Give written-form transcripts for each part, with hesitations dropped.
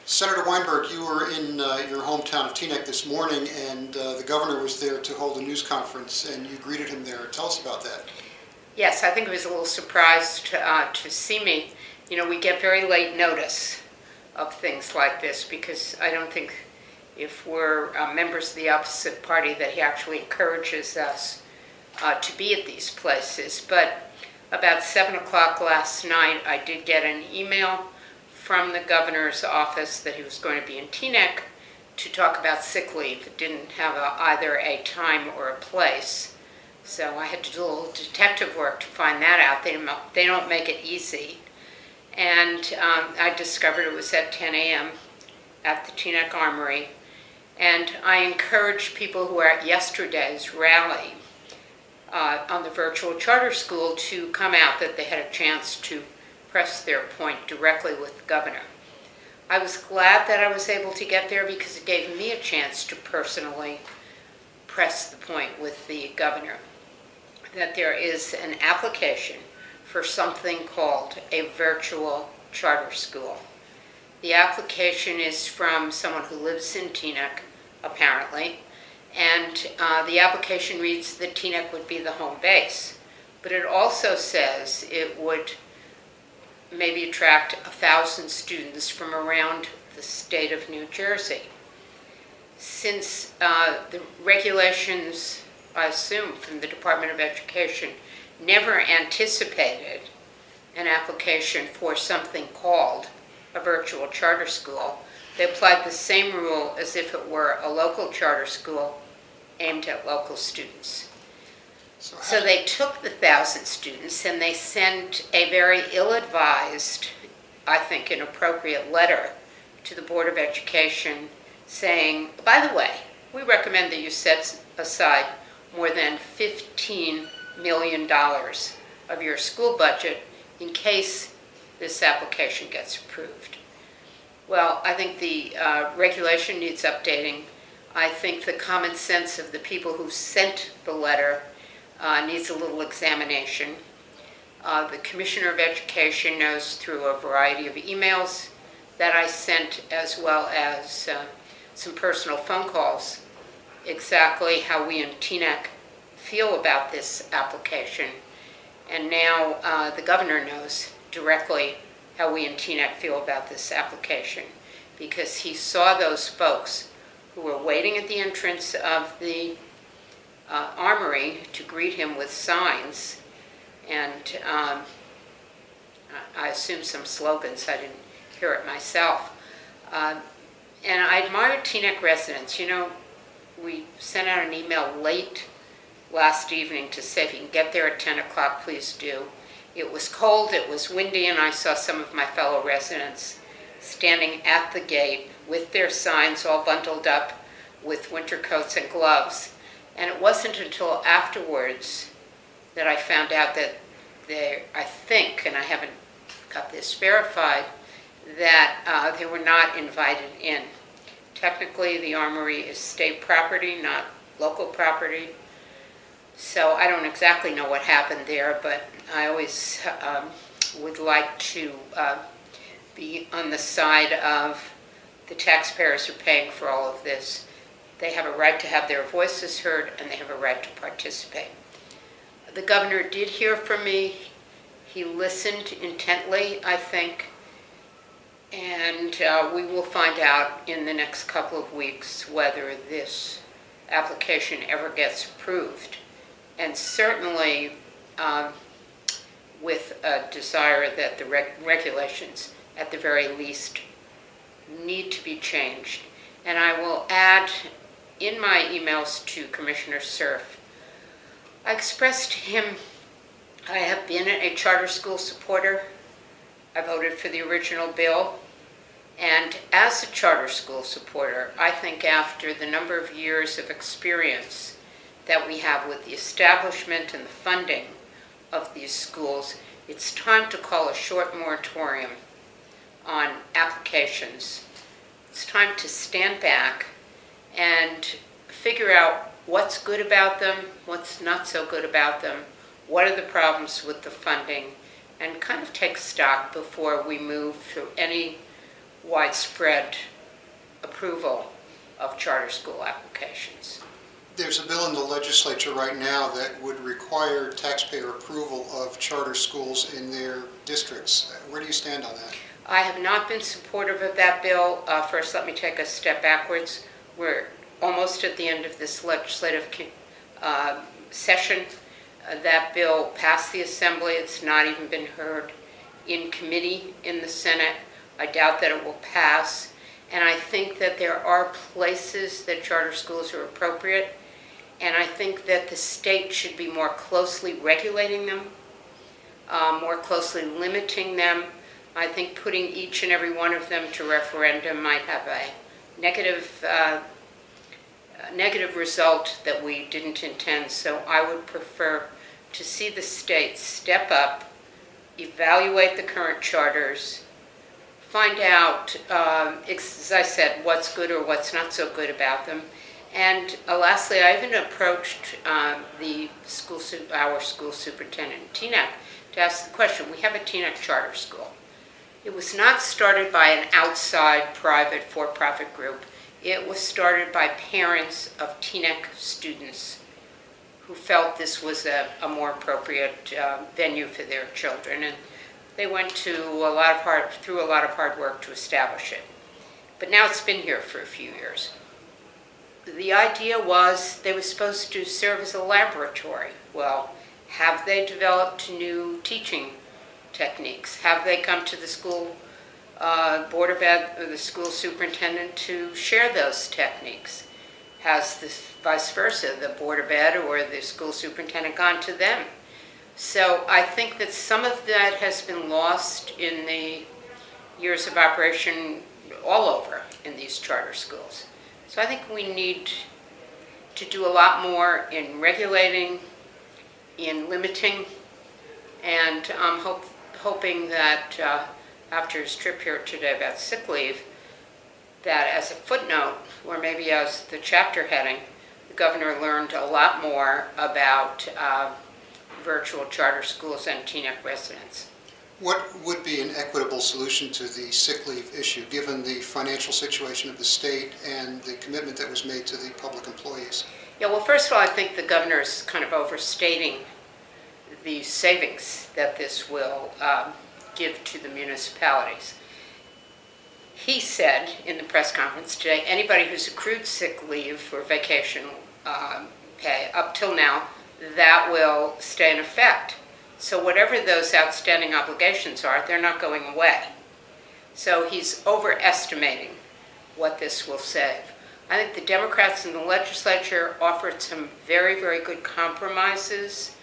Senator Weinberg, you were in your hometown of Teaneck this morning, and the governor was there to hold a news conference, and you greeted him there. Tell us about that. Yes, I think he was a little surprised to see me. You know, we get very late notice of things like this because I don't think if we're members of the opposite party that he actually encourages us to be at these places. But about 7 o'clock last night, I did get an email from the governor's office that he was going to be in Teaneck to talk about sick leave. It didn't have either a time or a place. So I had to do a little detective work to find that out. They don't make it easy. And I discovered it was at 10 a.m. at the Teaneck Armory. And I encouraged people who were at yesterday's rally on the virtual charter school to come out, that they had a chance to press their point directly with the governor. I was glad that I was able to get there because it gave me a chance to personally press the point with the governor that there is an application for something called a virtual charter school. The application is from someone who lives in Teaneck, apparently, and the application reads that Teaneck would be the home base, but it also says it would maybe attract 1,000 students from around the state of New Jersey. Since the regulations, I assume, from the Department of Education never anticipated an application for something called a virtual charter school, they applied the same rule as if it were a local charter school aimed at local students. So they took the 1,000 students and they sent a very ill-advised, I think inappropriate letter to the Board of Education saying, by the way, we recommend that you set aside more than $15 million of your school budget in case this application gets approved. Well, I think the regulation needs updating. I think the common sense of the people who sent the letter needs a little examination. The Commissioner of Education knows through a variety of emails that I sent, as well as some personal phone calls, exactly how we in Teaneck feel about this application. And now the governor knows directly how we in Teaneck feel about this application, because he saw those folks who were waiting at the entrance of the armory to greet him with signs, and I assume some slogans. I didn't hear it myself. And I admire Teaneck residents. You know, we sent out an email late last evening to say if you can get there at 10 o'clock, please do. It was cold, it was windy, and I saw some of my fellow residents standing at the gate with their signs all bundled up with winter coats and gloves. And it wasn't until afterwards that I found out that I think, and I haven't got this verified, that they were not invited in. Technically, the armory is state property, not local property. So I don't exactly know what happened there, but I always would like to be on the side of the taxpayers who are paying for all of this. They have a right to have their voices heard, and they have a right to participate. The governor did hear from me. He listened intently, I think, and we will find out in the next couple of weeks whether this application ever gets approved. And certainly with a desire that the regulations, at the very least, need to be changed. And I will add, in my emails to Commissioner Cerf, I expressed to him I have been a charter school supporter. I voted for the original bill. And as a charter school supporter, I think after the number of years of experience that we have with the establishment and the funding of these schools, it's time to call a short moratorium on applications. It's time to stand back and figure out what's good about them, what's not so good about them, what are the problems with the funding, and kind of take stock before we move to any widespread approval of charter school applications. There's a bill in the legislature right now that would require taxpayer approval of charter schools in their districts. Where do you stand on that? I have not been supportive of that bill. First, let me take a step backwards. We're almost at the end of this legislative session. That bill passed the Assembly. It's not even been heard in committee in the Senate. I doubt that it will pass. And I think that there are places that charter schools are appropriate. And I think that the state should be more closely regulating them, more closely limiting them. I think putting each and every one of them to referendum might have a negative result that we didn't intend. So I would prefer to see the state step up, evaluate the current charters, find out, as I said, what's good or what's not so good about them. And lastly, I even approached our school superintendent, TNEC, to ask the question. We have a TNEC charter school. It was not started by an outside private for-profit group. It was started by parents of TNEC students who felt this was a more appropriate venue for their children. And they went through a lot of hard work to establish it. But now it's been here for a few years. The idea was they were supposed to serve as a laboratory. Well, have they developed new teaching techniques? Have they come to the school Board of Ed or the school superintendent to share those techniques? Has the vice versa, the Board of Ed or the school superintendent gone to them? So I think that some of that has been lost in the years of operation all over in these charter schools. So I think we need to do a lot more in regulating, in limiting, and I'm hoping that after his trip here today about sick leave, that as a footnote, or maybe as the chapter heading, the governor learned a lot more about virtual charter schools and TNEC residents. What would be an equitable solution to the sick leave issue, given the financial situation of the state and the commitment that was made to the public employees? Yeah, well, first of all, I think the governor is kind of overstating the savings that this will give to the municipalities. He said in the press conference today, anybody who's accrued sick leave or vacation pay up till now, that will stay in effect. So whatever those outstanding obligations are, they're not going away. So he's overestimating what this will save. I think the Democrats in the legislature offered some very, very good compromises,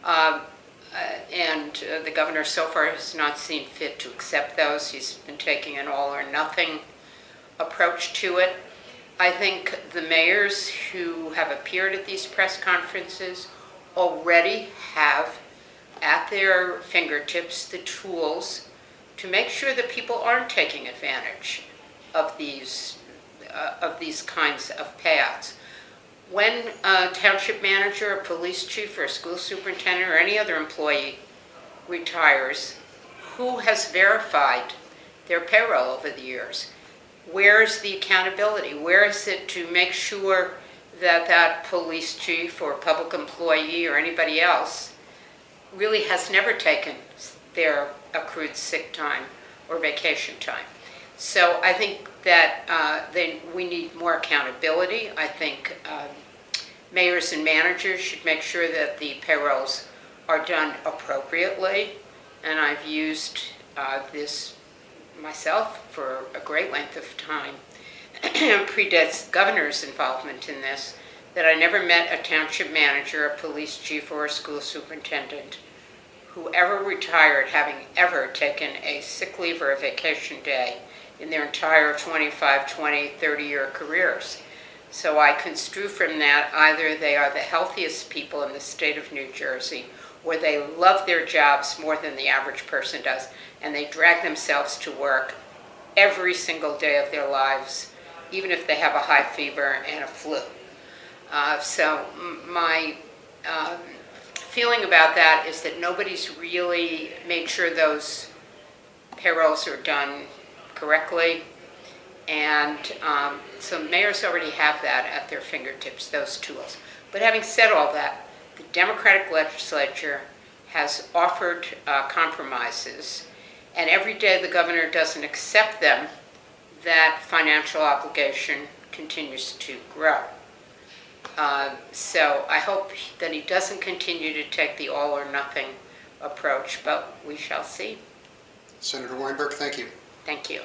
and the governor so far has not seen fit to accept those. He's been taking an all or nothing approach to it. I think the mayors who have appeared at these press conferences already have at their fingertips the tools to make sure that people aren't taking advantage of these kinds of payouts. When a township manager, a police chief, or a school superintendent, or any other employee retires, who has verified their payroll over the years? Where's the accountability? Where is it to make sure that that police chief or public employee or anybody else really has never taken their accrued sick time or vacation time? So I think that we need more accountability. I think mayors and managers should make sure that the payrolls are done appropriately. And I've used this myself for a great length of time. Predates the governor's involvement in this, that I never met a township manager, a police chief, or a school superintendent who ever retired having ever taken a sick leave or a vacation day in their entire 25, 20, 30-year careers. So I construe from that either they are the healthiest people in the state of New Jersey, or they love their jobs more than the average person does, and they drag themselves to work every single day of their lives, even if they have a high fever and a flu. So my feeling about that is that nobody's really made sure those payrolls are done correctly. And so mayors already have that at their fingertips, those tools. But having said all that, the Democratic legislature has offered compromises, and every day the governor doesn't accept them, that financial obligation continues to grow. So I hope that he doesn't continue to take the all or nothing approach, but we shall see. Senator Weinberg, thank you. Thank you.